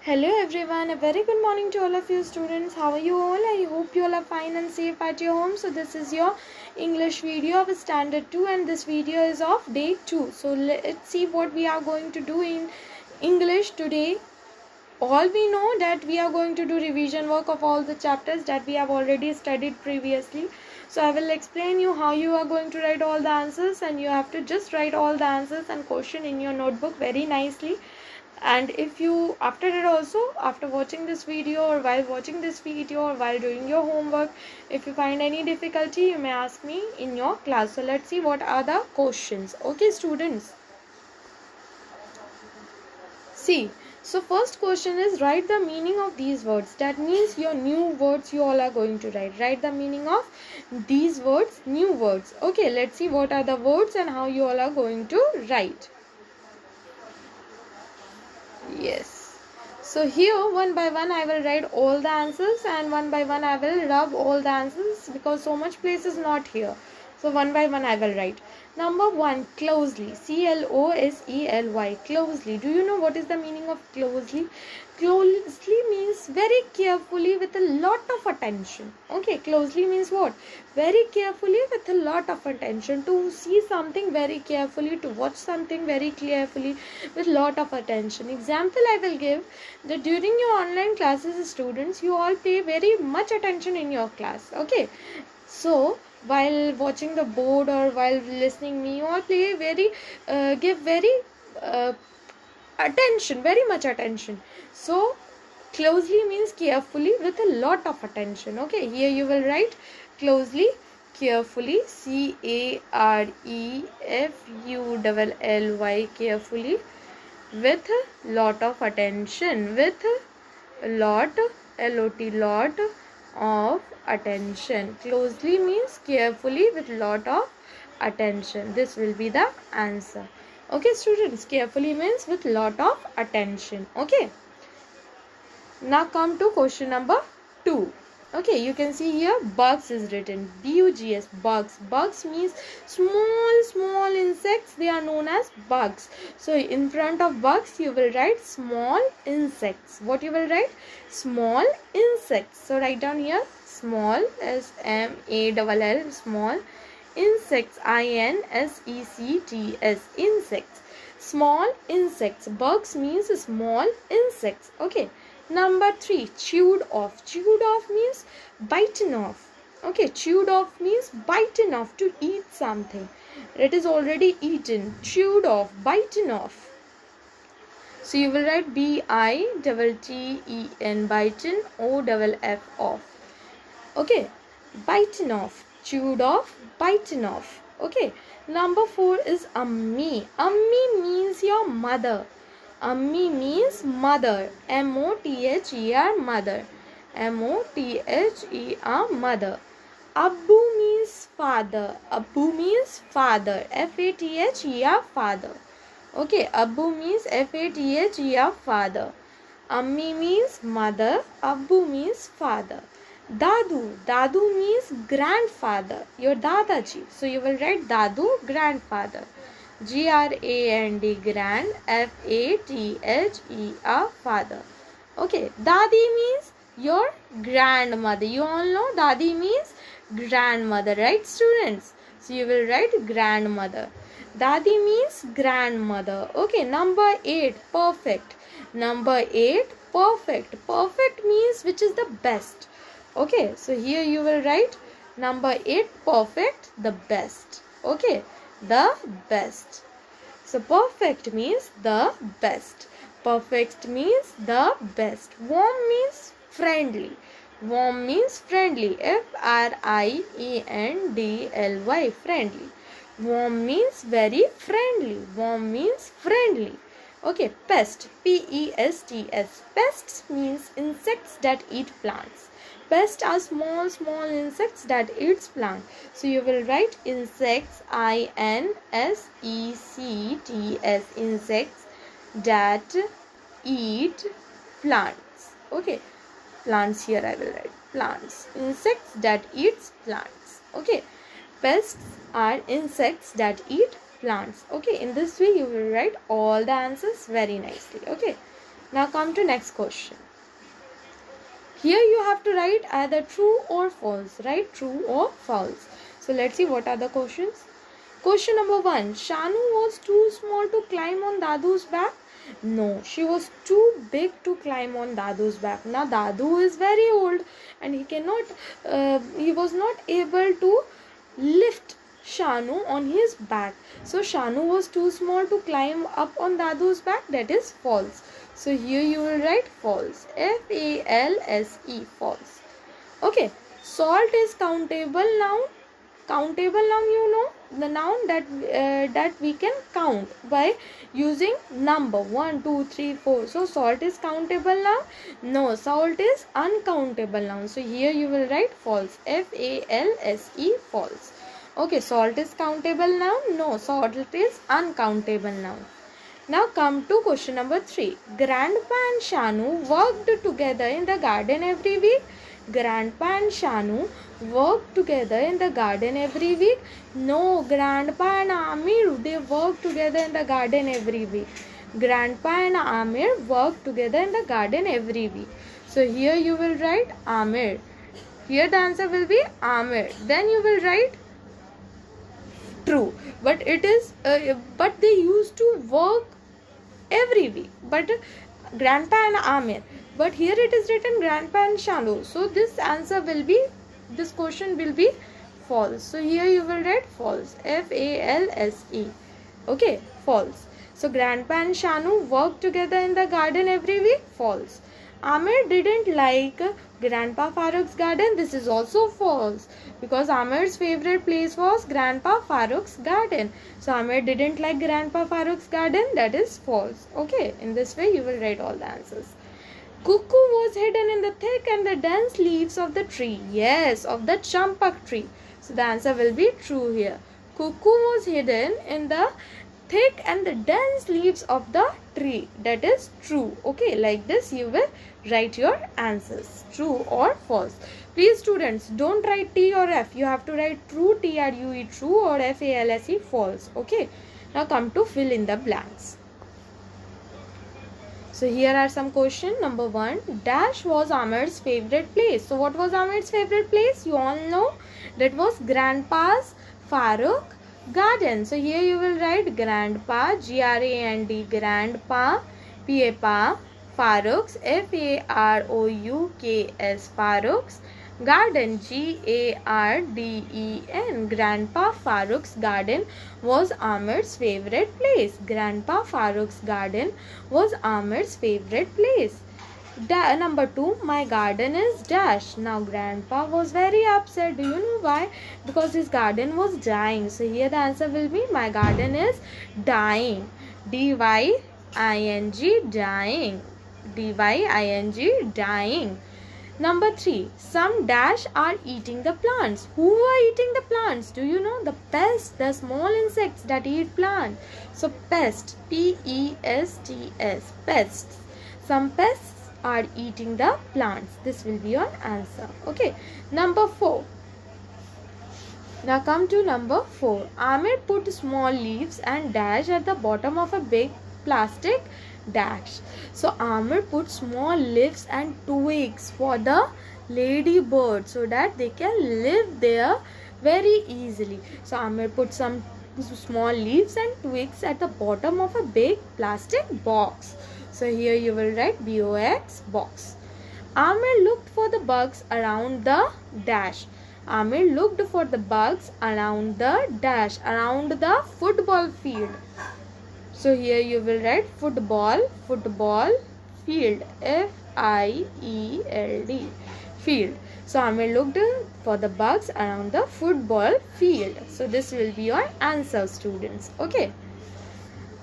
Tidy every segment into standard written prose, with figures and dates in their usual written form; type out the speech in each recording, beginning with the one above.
Hello everyone, a very good morning to all of you students. How are you all? I hope you all are fine and safe at your home. So this is your English video of standard 2 and this video is of day 2. So let's see what we are going to do in English today. All we know that we are going to do revision work of all the chapters that we have already studied previously. So I will explain you how you are going to write all the answers, and you have to just write all the answers and question in your notebook very nicely. And if you after that also, after watching this video or while watching this video or while doing your homework, if you find any difficulty, you may ask me in your class. So let's see what are the questions. Okay students, see, so first question is write the meaning of these words. That means your new words you all are going to write the meaning of these words, new words. Okay, let's see what are the words and how you all are going to write. Yes, so here one by one I will write all the answers, and one by one I will rub all the answers because so much place is not here. So one by one I will write. Number 1, closely. closely, closely. Do you know what is the meaning of closely? Closely means very carefully with a lot of attention. Okay, closely means what? Very carefully with a lot of attention. To see something very carefully, to watch something very carefully with lot of attention. Example I will give that during your online classes, students, you all pay very much attention in your class. Okay, so while watching the board or while listening me, you all play very give very attention, very much attention. So closely means carefully with a lot of attention. Okay, here you will write closely, carefully, carefully, carefully, with lot of attention, with lot, lot of attention. Closely means carefully with lot of attention. This will be the answer. Okay students, carefully means with lot of attention. Okay, now come to question number 2. Okay, you can see here bugs is written, bugs, bugs. Bugs means small insects, they are known as bugs. So in front of bugs you will write small insects. What you will write? Small insects. So write down here small, SMALL, small, insects, INSECTS, insects. Small insects. Bugs means small insects. Okay. Number 3, chewed off. Chewed off means bitten off. Okay, chewed off means bitten off, to eat something. It is already eaten. Chewed off, bitten off. So you will write BITTEN, bitten, OFF, off. Okay, bitten off, chewed off, bitten off. Okay, number 4 is ummi. Ummi means your mother. Ummi means mother. MOTHER, mother. MOTHER, mother. Abbu means father. Abbu means father. FATHER, father. Okay, Abbu means FATHER, father. Ammi means mother. Abbu means father. Dadu. Dadu means grandfather. Your Dadaji. So you will write Dadu, grandfather. GRAND, grand, FATHER, father. Okay, Dadi means your grandmother. You all know Dadi means grandmother, right students? So you will write grandmother. Dadi means grandmother. Okay, number 8, perfect. Number 8, perfect. Perfect means which is the best. Okay, so here you will write number 8, perfect, the best. Okay, the best. So perfect means the best. Perfect means the best. Warm means friendly. Warm means friendly. FRIENDLY, friendly. Warm means very friendly. Warm means friendly. Okay, pest, PESTS. Pests means insects that eat plants. Pests are small insects that eats plant. So you will write insects, INSECTS, insects that eat plants. Okay, plants, here I will write plants. Insects that eats plants. Okay, pests are insects that eat plants. Okay, in this way you will write all the answers very nicely. Okay, Now come to next question. Here you have to write either true or false. Write true or false. So let's see what are the questions. Question number 1. Shanu was too small to climb on Dadu's back. No, she was too big to climb on Dadu's back. Now Dadu is very old and he was not able to lift Shanu on his back. So Shanu was too small to climb up on Dadu's back. That is false. So here you will write false. F-A-L-S-E, false. Okay. Salt is countable noun. Countable noun, you know, the noun that we can count by using number 1, 2, 3, 4. So salt is countable noun. No, salt is uncountable noun. So here you will write false. F-A-L-S-E, false. Okay, salt is countable noun. No, salt is uncountable noun. Now come to question number 3. Grandpa and Shanu worked together in the garden every week. Grandpa and Shanu worked together in the garden every week. No, Grandpa and Amir, they work together in the garden every week. Grandpa and Amir work together in the garden every week. So here you will write Amir. Here the answer will be Amir. Then you will write true. But it is but they used to work every week. But Grandpa and Amir. But here it is written Grandpa and Shanu. So this question will be false. So here you will write false. F-A-L-S-E. Okay, false. So Grandpa and Shanu work together in the garden every week. False. Amir didn't like Grandpa Farooq's garden. This is also false. Because Amir's favorite place was Grandpa Farooq's garden. So Amir didn't like Grandpa Farooq's garden. That is false. Okay, in this way you will write all the answers. Cuckoo was hidden in the thick and the dense leaves of the tree. Yes, of the champak tree. So the answer will be true here. Cuckoo was hidden in the thick and the dense leaves of the tree. That is true. Okay, like this you will write your answers. True or false. Please students, don't write T or F. You have to write true, T-R-U-E, true, or F-A-L-S-E, false. Okay. Now come to fill in the blanks. So here are some questions. Number 1. Dash was Amir's favorite place. So what was Amir's favorite place? You all know. That was Grandpa's Farooq garden. So here you will write Grandpa, G-R-A-N-D, Grandpa, P-A-Pa, Farooq's, F-A-R-O-U-K-S, Farooq's garden, G-A-R-D-E-N. Grandpa Farooq's garden was Amir's favorite place. Grandpa Farooq's garden was Amir's favorite place. Number 2, my garden is dash. Now Grandpa was very upset. Do you know why? Because his garden was dying. So here the answer will be my garden is dying. D-Y-I-N-G, dying. D-Y-I-N-G, dying. Number 3, some dash are eating the plants. Who are eating the plants? Do you know? The pests, the small insects that eat plants. So pest, P-E-S-T-S, pests. Some pests are eating the plants. This will be your answer. Okay. Number 4. Now come to number 4. Amir put small leaves and dash at the bottom of a big plastic dash. So Amir put small leaves and twigs for the ladybird so that they can live there very easily. So Amir put some small leaves and twigs at the bottom of a big plastic box. So here you will write B-O-X, box. Amir looked for the bugs around the dash. Amir looked for the bugs around the dash, around the football field. So here you will write football field, F-I-E-L-D, field. So Amir looked for the bugs around the football field. So this will be your answer, students. Okay.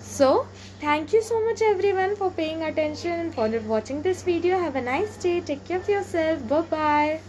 So thank you so much everyone for paying attention and for watching this video. Have a nice day. Take care of yourself. Bye bye.